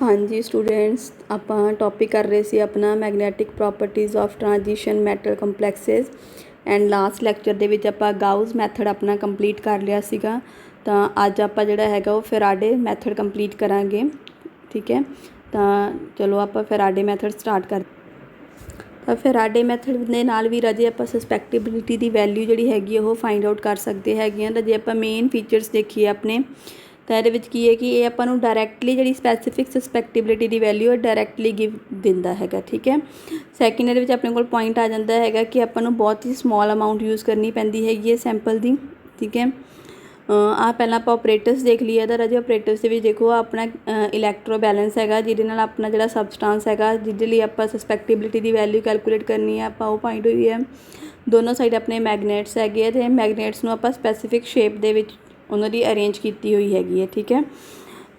हाँ जी स्टूडेंट्स, ਆਪਾਂ टॉपिक कर रहे सी अपना magnetic properties of transition metal complexes and last lecture ਦੇ ਵਿੱਚ ਆਪਾਂ गाउस मैथड अपना कंप्लीट कर लिया सीगा। ਤਾਂ ਅੱਜ ਆਪਾਂ ਜਿਹੜਾ ਹੈਗਾ ਉਹ ਫੈਰਾਡੇ मैथड कंप्लीट करांगे। ठीक है, ਤਾਂ ਚਲੋ ਆਪਾਂ ਫੈਰਾਡੇ मैथड स्टार्ट कर। ਤਾਂ ਫੈਰਾਡੇ मैथड ਦੇ ਨਾਲ ਵੀ ਰਾਜੇ ਆਪਾਂ ਸਸਪੈਕਟੇਬਿਲਿਟੀ ਦੀ ਵੈਲਿਊ ਜਿਹੜੀ ਹੈਗੀ ਉਹ ਫਾਈਂਡ ਆਊਟ ਕਰ ਸਕਦੇ ਹੈਗੇ ਹਾਂ। ਰਾਜੇ ਆਪਾਂ ਮੇਨ ਫੀਚਰਸ ਦੇਖੀਏ ਆਪਣੇ, ਤਾਂ ਇਹਦੇ ਵਿੱਚ ਕੀ ਹੈ ਕਿ ਇਹ ਆਪਾਂ ਨੂੰ ਡਾਇਰੈਕਟਲੀ ਜਿਹੜੀ ਸਪੈਸੀਫਿਕ ਸਸਪੈਕਟੇਬਿਲਿਟੀ ਦੀ ਵੈਲਿਊ ਹੈ ਡਾਇਰੈਕਟਲੀ ਗਿਵ ਦਿੰਦਾ ਹੈਗਾ। ਠੀਕ ਹੈ, ਸੈਕਿੰਡ ਇਹਦੇ ਵਿੱਚ ਆਪਣੇ ਕੋਲ ਪੁਆਇੰਟ ਆ ਜਾਂਦਾ ਹੈਗਾ ਕਿ ਆਪਾਂ ਨੂੰ ਬਹੁਤ ਹੀ ਸਮੋਲ ਅਮਾਊਂਟ ਯੂਜ਼ ਕਰਨੀ ਪੈਂਦੀ ਹੈਗੀ ਹੈ ਸੈਂਪਲ ਦੀ। ਠੀਕ ਹੈ, ਪਹਿਲਾਂ ਆਪਾਂ ਆਪਰੇਟਰਸ ਦੇਖ ਲਈਏ ਤਾਂ ਰਾਜੇ ਆਪਰੇਟਰਸ ਦੇ ਵਿੱਚ ਦੇਖੋ ਆਪਣਾ ਇਲੈਕਟ੍ਰੋ ਬੈਲੈਂਸ ਹੈਗਾ, ਜਿਹਦੇ ਨਾਲ ਆਪਣਾ ਜਿਹੜਾ ਸਬਸਟਾਂਸ ਹੈਗਾ ਜਿਹਦੇ ਲਈ ਆਪਾਂ ਸਸਪੈਕਟੇਬਿਲਿਟੀ ਦੀ ਵੈਲਿਊ ਕੈਲਕੂਲੇਟ ਕਰਨੀ ਹੈ ਆਪਾਂ ਉਹ ਪੁਆਇੰਟ ਹੋਈ ਹੈ। ਦੋਨੋਂ ਸਾਈਡ ਆਪਣੇ ਮੈਗਨੇਟਸ ਹੈਗੇ ਅਤੇ ਮੈਗਨੇਟਸ ਨੂੰ ਆਪਾਂ ਸਪੈਸੀਫਿਕ ਸ਼ੇਪ ਦੇ ਵਿੱਚ ਉਹਨਾਂ ਦੀ ਅਰੇਂਜ ਕੀਤੀ ਹੋਈ ਹੈਗੀ ਹੈ। ਠੀਕ ਹੈ,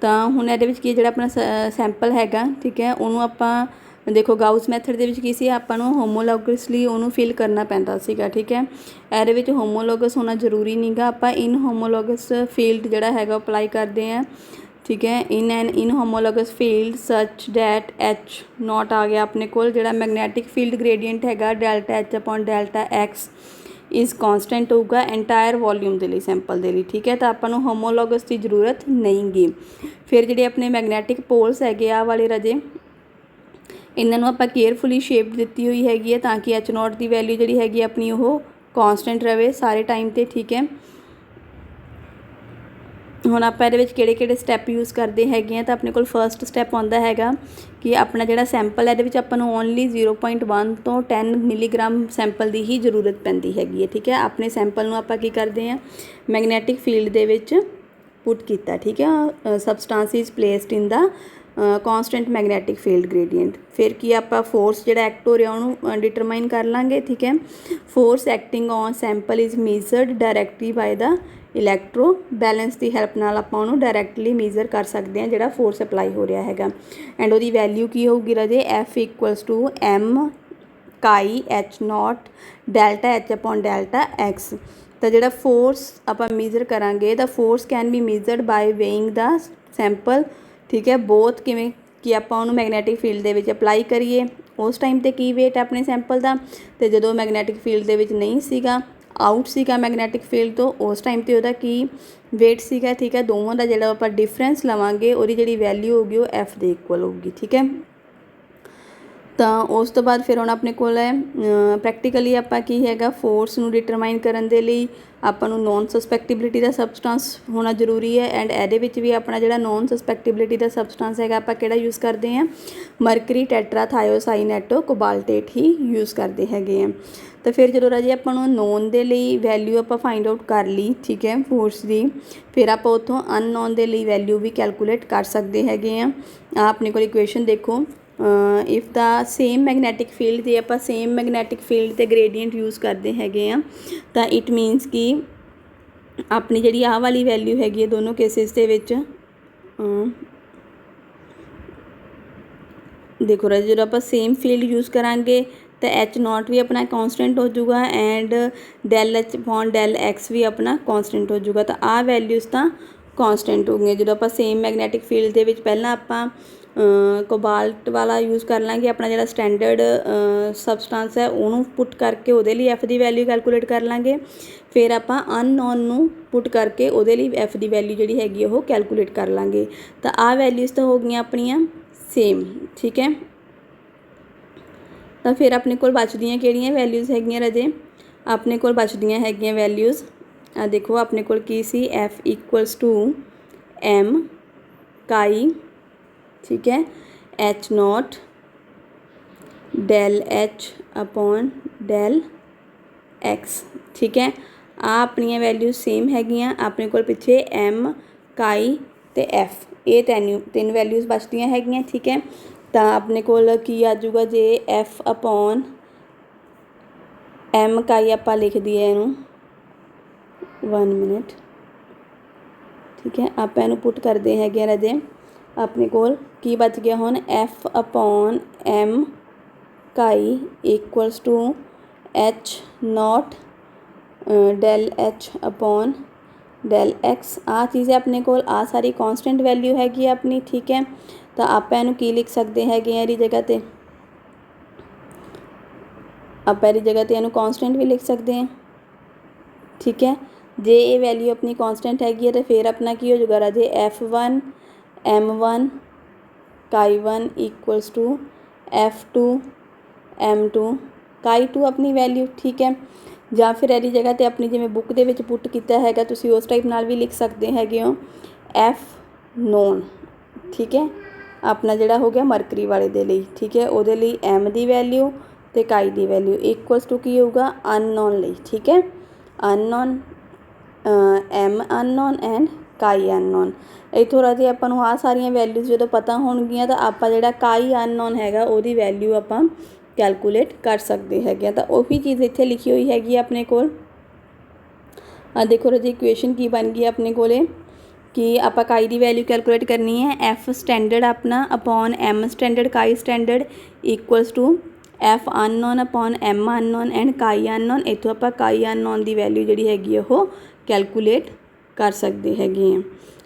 ਤਾਂ ਹੁਣ ਇਹਦੇ ਵਿੱਚ ਕੀ ਜਿਹੜਾ ਆਪਣਾ ਸੈਂਪਲ ਹੈਗਾ, ਠੀਕ ਹੈ, ਉਹਨੂੰ ਆਪਾਂ ਦੇਖੋ ਗਾਊਸ ਮੈਥਡ ਦੇ ਵਿੱਚ ਕੀ ਸੀ, ਆਪਾਂ ਨੂੰ ਹੋਮੋਲੋਗਸਲੀ ਉਹਨੂੰ ਫਿਲ ਕਰਨਾ ਪੈਂਦਾ ਸੀਗਾ। ਠੀਕ ਹੈ, ਇਹਦੇ ਵਿੱਚ ਹੋਮੋਲੋਗਸ ਹੋਣਾ ਜ਼ਰੂਰੀ ਨਹੀਂ ਗਾ, ਆਪਾਂ ਇਨ ਹੋਮੋਲੋਗਸ ਫੀਲਡ ਜਿਹੜਾ ਹੈਗਾ ਅਪਲਾਈ ਕਰਦੇ ਹਾਂ। ਠੀਕ ਹੈ, inhomogeneous field such that H naught ਆ ਗਿਆ ਆਪਣੇ ਕੋਲ, ਜਿਹੜਾ ਮੈਗਨੈਟਿਕ ਫੀਲਡ ਗ੍ਰੇਡੀਐਂਟ ਹੈਗਾ delta H upon delta x is constant ਹੋਊਗਾ ਐਂਟਾਇਰ ਵੋਲਿਊਮ ਦੇ ਲਈ, ਸੈਂਪਲ ਦੇ ਲਈ। ਠੀਕ ਹੈ, ਤਾਂ ਆਪਾਂ ਨੂੰ ਹੋਮੋਲੋਗਸ ਦੀ ਜ਼ਰੂਰਤ ਨਹੀਂ ਗੀ। ਫਿਰ ਜਿਹੜੇ ਆਪਣੇ ਮੈਗਨੈਟਿਕ ਪੋਲਸ ਹੈਗੇ ਆ ਵਾਲੇ ਰਾਜੇ, ਇਹਨਾਂ ਨੂੰ ਆਪਾਂ ਕੇਅਰਫੁਲੀ ਸ਼ੇਪ ਦਿੱਤੀ ਹੋਈ ਹੈਗੀ ਹੈ ਤਾਂ ਕਿ ਐਚ ਨੋਟ ਦੀ ਵੈਲਿਊ ਜਿਹੜੀ ਹੈਗੀ ਆਪਣੀ ਉਹ ਕੌਂਸਟੈਂਟ ਰਹੇ ਸਾਰੇ ਟਾਈਮ 'ਤੇ। ਠੀਕ ਹੈ, ਹੁਣ ਆਪਾਂ ਇਹਦੇ ਵਿੱਚ ਕਿਹੜੇ ਕਿਹੜੇ ਸਟੈਪ ਯੂਜ਼ ਕਰਦੇ ਹੈਗੇ ਆ, ਤਾਂ ਆਪਣੇ ਕੋਲ ਫਰਸਟ ਸਟੈਪ ਆਉਂਦਾ ਹੈਗਾ ਕਿ ਆਪਣਾ ਜਿਹੜਾ ਸੈਂਪਲ ਇਹਦੇ ਵਿੱਚ ਆਪਾਂ ਨੂੰ ਓਨਲੀ 0.1 ਤੋਂ 10 ਮਿਲੀਗ੍ਰਾਮ ਸੈਂਪਲ ਦੀ ਹੀ ਜ਼ਰੂਰਤ ਪੈਂਦੀ ਹੈਗੀ ਹੈ। ਠੀਕ ਹੈ, ਆਪਣੇ ਸੈਂਪਲ ਨੂੰ ਆਪਾਂ ਕੀ ਕਰਦੇ ਹਾਂ ਮੈਗਨੈਟਿਕ ਫੀਲਡ ਦੇ ਵਿੱਚ ਪੁੱਟ ਕੀਤਾ। ਠੀਕ ਹੈ, substance is placed in the constant magnetic field gradient. ਫਿਰ ਕੀ ਆਪਾਂ ਫੋਰਸ ਜਿਹੜਾ ਐਕਟ ਹੋ ਰਿਹਾ ਉਹਨੂੰ ਡਿਟਰਮਾਈਨ ਕਰ ਲਾਂਗੇ। ਠੀਕ ਹੈ, force acting on sample is measured directly by the electro balance ਦੀ ਹੈਲਪ ਨਾਲ ਆਪਾਂ ਉਹਨੂੰ ਡਾਇਰੈਕਟਲੀ ਮੇਜ਼ਰ ਕਰ ਸਕਦੇ ਹਾਂ ਜਿਹੜਾ ਫੋਰਸ ਅਪਲਾਈ ਹੋ ਰਿਹਾ ਹੈਗਾ। ਐਂਡ ਉਹਦੀ ਵੈਲਿਊ ਕੀ ਹੋਊਗੀ ਰਾਜੇ, F equals to M chi H naught delta H upon delta x. ਤਾਂ ਜਿਹੜਾ ਫੋਰਸ ਆਪਾਂ ਮੇਜ਼ਰ ਕਰਾਂਗੇ the force can be measured by weighing the sample. ਠੀਕ ਹੈ, ਬੋਥ ਕਿਵੇਂ ਕਿ ਆਪਾਂ ਉਹਨੂੰ ਮੈਗਨੈਟਿਕ ਫੀਲਡ ਦੇ ਵਿੱਚ ਅਪਲਾਈ ਕਰੀਏ ਉਸ ਟਾਈਮ 'ਤੇ ਕੀ ਵੇਟ ਆਪਣੇ ਸੈਂਪਲ ਦਾ, ਅਤੇ ਜਦੋਂ ਮੈਗਨੈਟਿਕ ਫੀਲਡ ਦੇ ਵਿੱਚ ਨਹੀਂ ਸੀਗਾ, ਆਊਟ ਸੀਗਾ ਮੈਗਨੈਟਿਕ ਫੀਲਡ ਤੋਂ, ਉਸ ਟਾਈਮ 'ਤੇ ਉਹਦਾ ਕੀ ਵੇਟ ਸੀਗਾ। ਠੀਕ ਹੈ, ਦੋਵਾਂ ਦਾ ਜਿਹੜਾ ਆਪਾਂ ਡਿਫਰੈਂਸ ਲਵਾਂਗੇ ਉਹਦੀ ਜਿਹੜੀ ਵੈਲਿਊ ਹੋਊਗੀ ਉਹ ਐਫ ਦੇ ਇਕੁਅਲ ਹੋਊਗੀ। ਠੀਕ ਹੈ, ਤਾਂ ਉਸ ਤੋਂ ਬਾਅਦ ਫਿਰ ਹੁਣ ਆਪਣੇ ਕੋਲ ਹੈ ਪ੍ਰੈਕਟੀਕਲੀ ਆਪਾਂ ਕੀ ਹੈਗਾ ਫੋਰਸ ਨੂੰ ਡਿਟਰਮਾਈਨ ਕਰਨ ਦੇ ਲਈ ਆਪਾਂ ਨੂੰ ਨੋਨ ਸਸਪੈਕਟੇਬਿਲਿਟੀ ਦਾ ਸਬਸਟਾਂਸ ਹੋਣਾ ਜ਼ਰੂਰੀ ਹੈ। ਐਂਡ ਇਹਦੇ ਵਿੱਚ ਵੀ ਆਪਣਾ ਜਿਹੜਾ ਨੋਨ ਸਸਪੈਕਟੇਬਿਲਿਟੀ ਦਾ ਸਬਸਟਾਂਸ ਹੈਗਾ ਆਪਾਂ ਕਿਹੜਾ ਯੂਜ਼ ਕਰਦੇ ਹਾਂ, ਮਰਕਰੀ ਟੈਟਰਾਥਾਇਓਸਾਈਨੇਟੋ ਕੋਬਾਲਟੇਟ ਹੀ ਯੂਜ਼ ਕਰਦੇ ਹੈਗੇ ਆ। ਤਾਂ ਫਿਰ ਜਦੋਂ ਰਾਜੇ ਆਪਾਂ ਨੂੰ ਨੋਨ ਦੇ ਲਈ ਵੈਲਿਊ ਆਪਾਂ ਫਾਈਂਡ ਆਊਟ ਕਰ ਲਈ, ਠੀਕ ਹੈ, ਫੋਰਸ ਦੀ, ਫਿਰ ਆਪਾਂ ਉੱਥੋਂ ਅਨਨੋਨ ਦੇ ਲਈ ਵੈਲਿਊ ਵੀ ਕੈਲਕੂਲੇਟ ਕਰ ਸਕਦੇ ਹੈਗੇ ਆ। ਆਪਣੇ ਕੋਲ ਇਕੁਏਸ਼ਨ ਦੇਖੋ, if the same magnetic field, ਜੇ ਆਪਾਂ ਸੇਮ ਮੈਗਨੈਟਿਕ ਫੀਲਡ 'ਤੇ ਗ੍ਰੇਡੀਐਂਟ ਯੂਜ਼ ਕਰਦੇ ਹੈਗੇ ਆ ਤਾਂ ਇਟ ਮੀਨਸ ਕਿ ਆਪਣੀ ਜਿਹੜੀ ਆਹ ਵਾਲੀ ਵੈਲਿਊ ਹੈਗੀ ਹੈ ਦੋਨੋਂ ਕੇਸਿਸ ਦੇ ਵਿੱਚ, ਦੇਖੋ ਰਾਜੇ ਜਦੋਂ ਆਪਾਂ ਸੇਮ ਫੀਲਡ ਯੂਜ਼ ਕਰਾਂਗੇ ਤਾਂ ਐਚ ਨੋਟ ਵੀ ਆਪਣਾ ਕੌਂਸਟੈਂਟ ਹੋ ਜਾਊਗਾ and del H upon del x ਵੀ ਆਪਣਾ ਕੌਂਸਟੈਂਟ ਹੋ ਜਾਊਗਾ। ਤਾਂ ਆਹ ਵੈਲਿਊਜ਼ ਤਾਂ ਕੌਂਸਟੈਂਟ ਹੋ ਗਈਆਂ। ਜਦੋਂ ਆਪਾਂ ਸੇਮ ਮੈਗਨੈਟਿਕ ਫੀਲਡ ਦੇ ਵਿੱਚ ਪਹਿਲਾਂ ਆਪਾਂ ਕੋਬਾਲਟ ਵਾਲਾ ਯੂਜ਼ ਕਰ ਲਾਂਗੇ, ਆਪਣਾ ਜਿਹੜਾ ਸਟੈਂਡਰਡ ਸਬਸਟਾਂਸ ਹੈ ਉਹਨੂੰ ਪੁੱਟ ਕਰਕੇ ਉਹਦੇ ਲਈ ਐਫ ਦੀ ਵੈਲਿਊ ਕੈਲਕੂਲੇਟ ਕਰ ਲਾਂਗੇ। ਫਿਰ ਆਪਾਂ ਅਨਨੋਨ ਨੂੰ ਪੁੱਟ ਕਰਕੇ ਉਹਦੇ ਲਈ ਐਫ ਦੀ ਵੈਲਿਊ ਜਿਹੜੀ ਹੈਗੀ ਉਹ ਕੈਲਕੂਲੇਟ ਕਰ ਲਾਂਗੇ। ਤਾਂ ਆਹ ਵੈਲਿਊਜ਼ ਤਾਂ ਹੋ ਗਈਆਂ ਆਪਣੀਆਂ ਸੇਮ। ਠੀਕ ਹੈ, ਤਾਂ ਫਿਰ ਆਪਣੇ ਕੋਲ ਬਚਦੀਆਂ ਕਿਹੜੀਆਂ ਵੈਲਿਊਜ਼ ਹੈਗੀਆਂ ਰਾਜੇ, ਆਪਣੇ ਕੋਲ ਬਚਦੀਆਂ ਹੈਗੀਆਂ ਵੈਲਿਊਜ਼ ਆ ਦੇਖੋ ਆਪਣੇ ਕੋਲ ਕੀ ਸੀ, F equals to M chi, ਠੀਕ ਹੈ, H naught del H upon del X. ਠੀਕ ਹੈ, ਆ ਆਪਣੀਆਂ ਵੈਲਿਊਜ਼ ਸੇਮ ਹੈਗੀਆਂ। ਆਪਣੇ ਕੋਲ ਪਿੱਛੇ ਐਮ ਕਾਈ ਅਤੇ ਐਫ ਇਹ ਤਿੰਨ ਵੈਲਿਊਜ਼ ਬਚਦੀਆਂ ਹੈਗੀਆਂ। ਠੀਕ ਹੈ, ਤਾਂ ਆਪਣੇ ਕੋਲ ਕੀ ਆ ਜਾਊਗਾ, ਜੇ ਐਫ ਅਪੋਨ ਐਮ ਕਾਈ ਆਪਾਂ ਲਿਖ ਦਈਏ ਇਹਨੂੰ 1 ਮਿੰਟ। ਠੀਕ ਹੈ, ਆਪਾਂ ਇਹਨੂੰ ਪੁੱਟ ਕਰਦੇ ਹੈਗੇ ਆ ਰਾਜੇ, ਆਪਣੇ ਕੋਲ ਕੀ ਬਚ ਗਿਆ ਹੁਣ, F upon m chi equals to H naught del H upon del x ਆ ਚੀਜ਼ ਹੈ ਆਪਣੇ ਕੋਲ, ਆ ਸਾਰੀ ਕੌਂਸਟੈਂਟ ਵੈਲਿਊ ਹੈਗੀ ਆ ਆਪਣੀ, ਠੀਕ ਹੈ। ਤਾਂ ਆਪਾਂ ਇਹਨੂੰ ਕੀ ਲਿਖ ਸਕਦੇ ਹੈਗੇ ਆ ਇਹਦੀ ਜਗ੍ਹਾ 'ਤੇ, ਆਪਾਂ ਇਹਦੀ ਜਗ੍ਹਾ 'ਤੇ ਇਹਨੂੰ ਕੌਂਸਟੈਂਟ ਵੀ ਲਿਖ ਸਕਦੇ ਹਾਂ, ਠੀਕ ਹੈ। ਜੇ ਇਹ ਵੈਲਿਊ ਆਪਣੀ ਕੌਂਸਟੈਂਟ ਹੈਗੀ ਹੈ ਤਾਂ ਫਿਰ ਆਪਣਾ ਕੀ ਹੋ ਜਾਊਗਾ ਰਾਜੇ, F1 M1 chi1 equals to F2 M2 chi2 ਆਪਣੀ ਵੈਲਿਊ, ਠੀਕ ਹੈ। ਜਾਂ ਫਿਰ ਇਹਦੀ ਜਗ੍ਹਾ 'ਤੇ ਆਪਣੀ ਜਿਵੇਂ ਬੁੱਕ ਦੇ ਵਿੱਚ ਪੁੱਟ ਕੀਤਾ ਹੈਗਾ ਤੁਸੀਂ ਉਸ ਟਾਈਪ ਨਾਲ ਵੀ ਲਿਖ ਸਕਦੇ ਹੈਗੇ ਹੋ, F ਨੋਨ, ਠੀਕ ਹੈ। ਆਪਣਾ ਜਿਹੜਾ ਹੋ ਗਿਆ ਮਰਕਰੀ ਵਾਲੇ ਦੇ ਲਈ, ਠੀਕ ਹੈ, ਉਹਦੇ ਲਈ M ਦੀ ਵੈਲਿਊ ਅਤੇ chi the value equals to ਕੀ ਹੋਊਗਾ ਅਨਨੋਨ ਲਈ, ਠੀਕ ਹੈ। Unknown M unknown and chi unknown. ਇੱਥੋਂ ਰਾਜੇ ਆਪਾਂ ਨੂੰ ਆਹ ਸਾਰੀਆਂ ਵੈਲਿਊਜ਼ ਜਦੋਂ ਪਤਾ ਹੋਣਗੀਆਂ ਤਾਂ ਆਪਾਂ ਜਿਹੜਾ chi ਅਨਨੋਨ ਹੈਗਾ ਉਹਦੀ ਵੈਲਿਊ ਆਪਾਂ ਕੈਲਕੂਲੇਟ ਕਰ ਸਕਦੇ ਹੈਗੇ ਆ। ਤਾਂ ਉਹੀ ਚੀਜ਼ ਇੱਥੇ ਲਿਖੀ ਹੋਈ ਹੈਗੀ ਆਪਣੇ ਕੋਲ। ਆ ਦੇਖੋ ਰਾਜੇ ਇਕੁਏਸ਼ਨ ਕੀ ਬਣ ਗਈ ਆਪਣੇ ਕੋਲ ਕਿ ਆਪਾਂ chi ਦੀ ਵੈਲਿਊ ਕੈਲਕੂਲੇਟ ਕਰਨੀ ਹੈ, F ਸਟੈਂਡਰਡ ਆਪਣਾ upon M standard chi standard equals to F unknown upon M unknown and chi unknown. ਇੱਥੋਂ ਆਪਾਂ chi ਅਨਨੋਨ ਦੀ ਵੈਲਿਊ ਜਿਹੜੀ ਹੈਗੀ ਉਹ ਕੈਲਕੂਲੇਟ ਕਰ ਸਕਦੇ ਹੈਗੇ ਹਾਂ,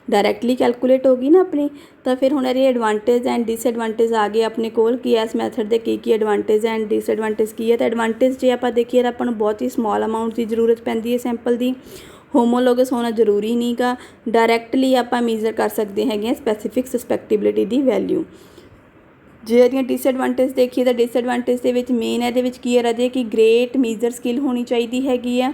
ਡਾਇਰੈਕਟਲੀ ਕੈਲਕੂਲੇਟ ਹੋ ਗਈ ਨਾ ਆਪਣੀ। ਤਾਂ ਫਿਰ ਹੁਣ ਇਹਦੇ ਐਡਵਾਂਟੇਜ ਐਂਡ ਡਿਸਐਡਵਾਂਟੇਜ ਆ ਗਏ ਆਪਣੇ ਕੋਲ ਕਿ ਇਸ ਮੈਥਡ ਦੇ ਕੀ ਐਡਵਾਂਟੇਜ ਐਂਡ ਡਿਸਐਡਵਾਂਟੇਜ ਕੀ ਹੈ। ਤਾਂ ਐਡਵਾਂਟੇਜ ਜੇ ਆਪਾਂ ਦੇਖੀਏ ਤਾਂ ਆਪਾਂ ਨੂੰ ਬਹੁਤ ਹੀ ਸਮਾਲ ਅਮਾਊਂਟ ਦੀ ਜ਼ਰੂਰਤ ਪੈਂਦੀ ਹੈ ਸੈਂਪਲ ਦੀ, ਹੋਮੋਲੋਗਸ ਹੋਣਾ ਜ਼ਰੂਰੀ ਨਹੀਂ ਗਾ, ਡਾਇਰੈਕਟਲੀ ਆਪਾਂ ਮੇਜ਼ਰ ਕਰ ਸਕਦੇ ਹੈਗੇ ਹਾਂ ਸਪੈਸੀਫਿਕ ਸਸਪੈਕਟੇਬਿਲਿਟੀ ਦੀ ਵੈਲਿਊ। ਜੇ ਇਹਦੀਆਂ ਡਿਸਐਡਵਾਂਟੇਜ ਦੇਖੀਏ ਤਾਂ ਡਿਸਐਡਵਾਂਟੇਜ ਦੇ ਵਿੱਚ ਮੇਨ ਇਹਦੇ ਵਿੱਚ ਕੀ ਹੈ ਰਾਜੇ ਕਿ ਗ੍ਰੇਟ ਮੇਜਰ ਸਕਿੱਲ ਹੋਣੀ ਚਾਹੀਦੀ ਹੈਗੀ ਆ,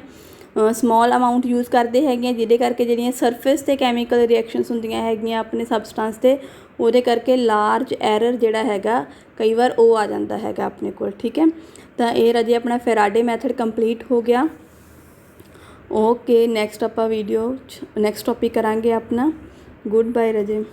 ਸਮੋਲ ਅਮਾਊਂਟ ਯੂਜ਼ ਕਰਦੇ ਹੈਗੇ ਆ ਜਿਹਦੇ ਕਰਕੇ ਜਿਹੜੀਆਂ ਸਰਫੇਸ 'ਤੇ ਕੈਮੀਕਲ ਰਿਐਕਸ਼ਨਸ ਹੁੰਦੀਆਂ ਹੈਗੀਆਂ ਆਪਣੇ ਸਬਸਟੈਂਸ 'ਤੇ ਉਹਦੇ ਕਰਕੇ ਲਾਰਜ ਐਰਰ ਜਿਹੜਾ ਹੈਗਾ ਕਈ ਵਾਰ ਉਹ ਆ ਜਾਂਦਾ ਹੈਗਾ ਆਪਣੇ ਕੋਲ, ਠੀਕ ਹੈ। ਤਾਂ ਇਹ ਰਾਜੇ ਆਪਣਾ ਫੈਰਾਡੇ ਮੈਥਡ ਕੰਪਲੀਟ ਹੋ ਗਿਆ। ਓਕੇ, ਨੈਕਸਟ ਆਪਾਂ ਵੀਡੀਓ 'ਚ ਨੈਕਸਟ ਟੋਪਿਕ ਕਰਾਂਗੇ ਆਪਣਾ। ਗੁੱਡ ਬਾਏ ਰਾਜੇ।